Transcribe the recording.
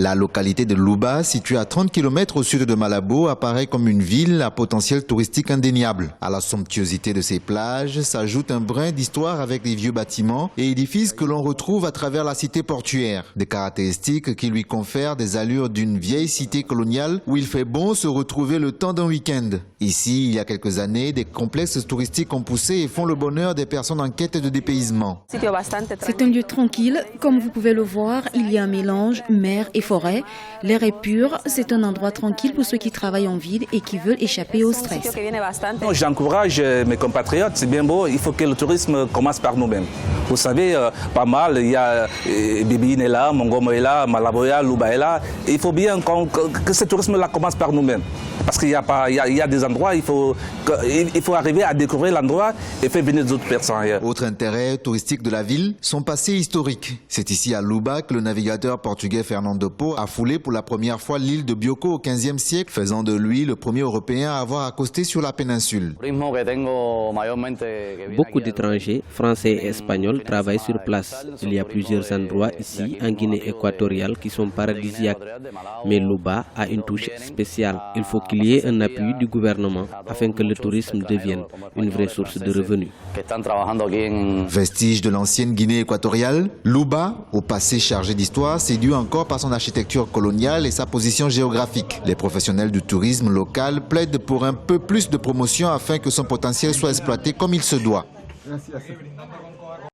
La localité de Luba, située à 30 km au sud de Malabo, apparaît comme une ville à potentiel touristique indéniable. À la somptuosité de ses plages s'ajoute un brin d'histoire avec les vieux bâtiments et édifices que l'on retrouve à travers la cité portuaire. Des caractéristiques qui lui confèrent des allures d'une vieille cité coloniale où il fait bon se retrouver le temps d'un week-end. Ici, il y a quelques années, des complexes touristiques ont poussé et font le bonheur des personnes en quête de dépaysement. C'est un lieu tranquille. Comme vous pouvez le voir, il y a un mélange mer et forêt. L'air est pur. C'est un endroit tranquille pour ceux qui travaillent en ville et qui veulent échapper au stress. J'encourage mes compatriotes, c'est bien beau, il faut que le tourisme commence par nous-mêmes. Vous savez, pas mal, il y a Bibine est là, Mongomo est là, Malabo est là, Luba est là. Il faut bien que ce tourisme-là commence par nous-mêmes. Parce qu'il y a des endroits, il faut arriver à découvrir l'endroit et faire venir d'autres personnes ailleurs. Autre intérêt touristique de la ville, son passé historique. C'est ici à Luba que le navigateur portugais Fernando Po a foulé pour la première fois l'île de Bioko au XVe siècle, faisant de lui le premier Européen à avoir accosté sur la péninsule. Beaucoup d'étrangers, français et espagnols, travaillent sur place. Il y a plusieurs endroits ici, en Guinée équatoriale, qui sont paradisiaques. Mais Luba a une touche spéciale. Il faut qu'il y ait un appui du gouvernement afin que le tourisme devienne une vraie source de revenus. Vestige de l'ancienne Guinée équatoriale, Luba, au passé chargé d'histoire, séduit encore par son architecture coloniale et sa position géographique. Les professionnels du tourisme local plaident pour un peu plus de promotion afin que son potentiel soit exploité comme il se doit. Gracias.